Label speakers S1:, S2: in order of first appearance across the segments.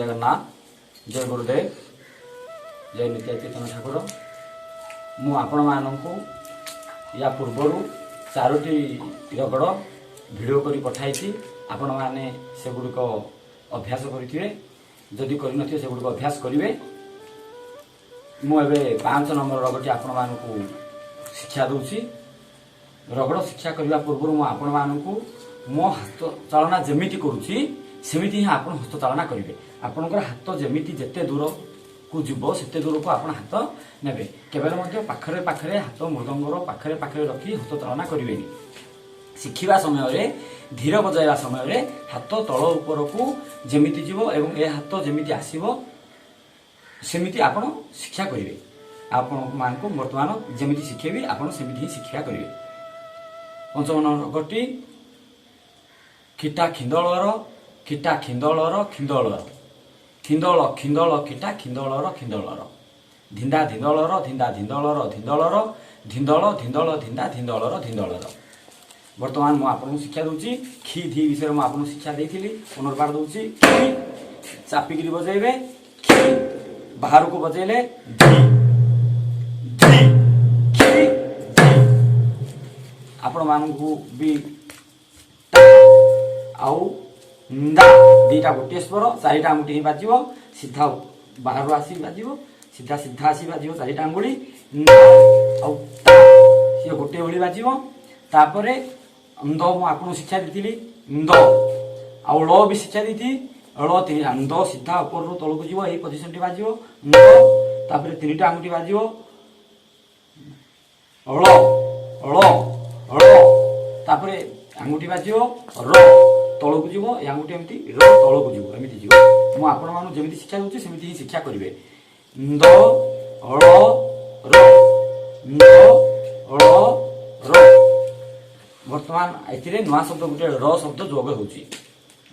S1: जगन्नाथ जय गुरुदेव जय नित्य चेतन ठाकुर मु आपण मानू या पूर्वर 4टी रगड़ भिडियो करी पठाई आपण मैंने से गुड़िक अभ्यास करेंगे जदि करनथिबे से गुड़िक अभ्यास करेंगे मुझे 5 नंबर रगड़ी आपण मानू शिक्षा दूची रगड़ शिक्षा करने पूर्व मुझे मो हाथ चालना जमीती करुच्ची सेमिति ही आप हस्त चालना करेंगे आपंकर हाथ जमीती जिते दूर को जीव से दूर को आप हाथ ने केवल पाखरे पाखरे हाथ मृदंगर पाखरे पाखरे रखी हस्त चालना करेंगे शिखा समय धीर बजाइवा समय हाथ तल उपर को जमीती जीव एवं ए हाथ जमीती आसब सेमिति आप शिक्षा करेंगे आपण मान को बर्तमान जमीती शिखेबी आप सेमिति ही शिक्षा करेंगे 5 नंबर खिटा खिंदलर खिटा खिंदलर खिंदलर खिंदल खिंदल खिटा खिंदलर खिंदलर धिंदा धिंदलर धिंदा धिंदलर धिंदलर धिंदल धिंदल धिंदा धिंदलर धिंदलर वर्तमान मुझे आपको शिक्षा दूची खी धी विषय में आपको शिक्षा देती पुनर्बार दूची चापिकी बजेबे खी बाहर को बजेले धी धी खी धी आपण मानू भी आउ दा दीटा गोटे स्वर 4टा आंगुठी बाजिव सीधा बाहर आसी बाजिव सीधा सीधा आसी बाजिव 4टा आंगुठी आउ ता सी गोटे भली बाजिव तापरे अंद मु आपन शिक्षा देती अंद आउ ळ भी शिक्षा देती ळ अंद सीधा ऊपर रु तल को जीव एही पोजीशन टी बाजिव अंद तापरे 3टा आंगुठी बाजिव ळ ळ ळ तापरे आंगुठी बाजिव र तल को जीव आंगुठी एमती र तल को जीव एमती जीव मु आपण मानु जेमती शिक्षा दूची सेमती ही शिक्षा करिवे द ळ र द ळ र वर्तमान एथिरे नवा शब्द गुटे र शब्द जोग होउची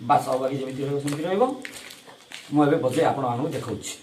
S1: बा सहभागी जेमती रहबो सेमती रहबो मु एबे बजे आपण मानु देखाउची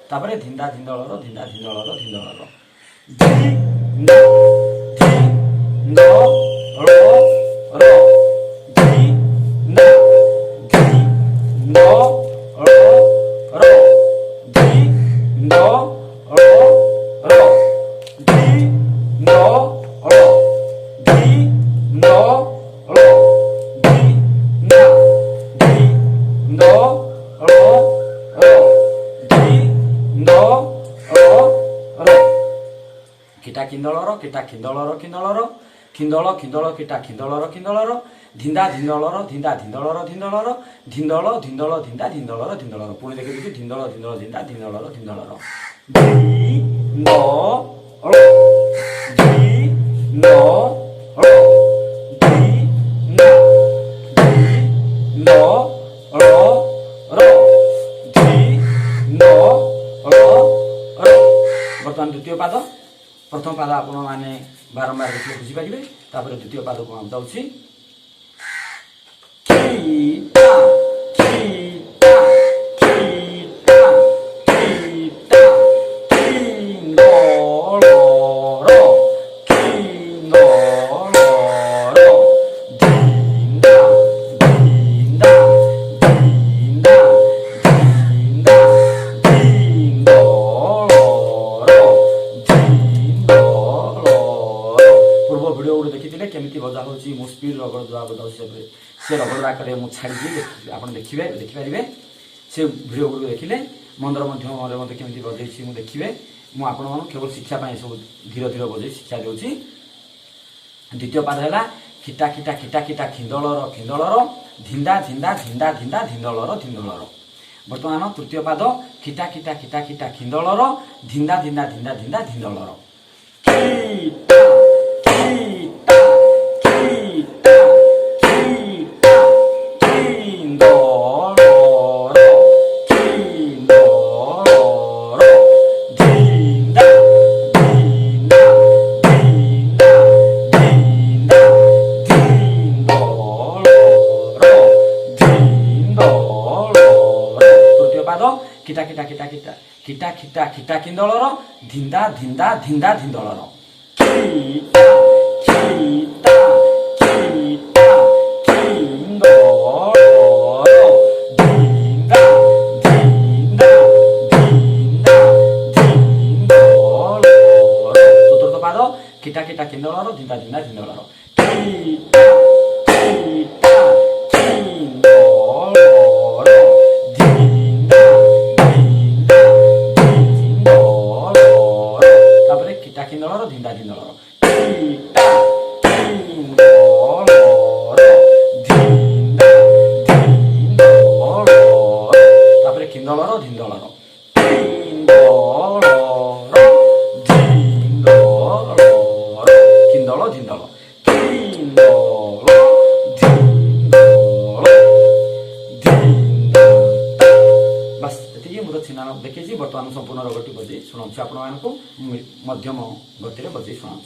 S1: तापरे धिंदा धिंदलर धिंदा धिंदलर धिंदलर धी न धी न र र धी न धी न र र धी न र र धी न र धी न र धी न धी न र र किटा खिंदलर किटा खिंदलर खिंदलर खिंदल खिंदल किटा खिंदलर खिंदलर धिंदा धिंदलर धिंदा धिंदलर धिंदलर धिंदल धिंदल धिंदा धिंदलर धिंदलर पुणी देखि देखि धिंदल धिंदल धिंदा धिंदलर धिंदलर धी न ळ धी न ळ धी न धी न ळ र धी न ळ र वर्तमान द्वितीय पाद प्रथम पाद आपण माने बारंबार देखिए बुझीपारे तापर द्वितीय पाद को हम जाऊँगी खीटा खीटा खीटा खीटा खिंदलर खिंदलर धिंदा धिंदा धिंदा धिंदा पूर्व वीडियो गुड देखी केमी बजा हो स्पीड रगड़ द्वारा बजाऊ से रगड़ आकार मुझे छाड़ी आप देखिपारे से वीडियो गुड़ देखिले मंदर मध्य केमी बजे मुझे देखिए मुझे केवल शिक्षापी सब धीरे धीरे बजे शिक्षा दूसरी द्वितीय पाद है खिटा खिटा खिटा खिटा खिंदलर खिंदलर धिंदा धिंदा धिंदा धिंदा धिंदलर धिंदलर बर्तमान तृतीय पाद खिटा खिटा खिटा खिटा खिंदलर धिंदा धिंदा धिंदा धिंदा धिंदलर खिटा खिटा खिटा खिटा खिंदलर खिंदलर धिंदा धिंदा धिंदा धिंदा खिटा खिटा खिटा खिटा खिटा खिटा खिटा किंदलर धिंदा धिंदा धिंदा धिंदलर खिटा खिटा खिटा किंदलर धिंदा धिंदा धिंदा धिंदलर चतुर्थ पाद खिटा खिटा किंदलर धिंदा धिंदा धिंदलर खिटा खिटा किंदलर खिटा खिंदलर धिंदा धिंदलर खिटा खिंदलर धिंदा धिंदलर तापर खिंदलर धिंदलर खिंदलर धिंदलर खिंदल धिंदल खिंदल धिंदल धिंदा बस ये मुझे छिना देखी बर्तमान संपूर्ण रगटी बजे शुणाऊँ आपण मानक मध्यम गति में बजे शुणाऊँ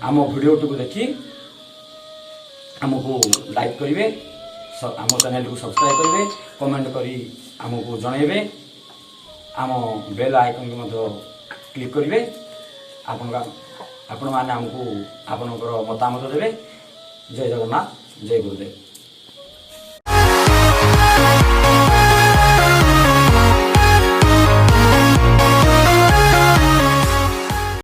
S1: आम भिडियो को देखी आमको लाइक करेंगे आम चैनल को सब्सक्राइब करेंगे कमेंट करी आमको जनइबे आम बेल आइकन को क्लिक करेंगे आपण मैंने आमको आपणकर मतामत देवे जय जगन्नाथ जय गुरुदेव।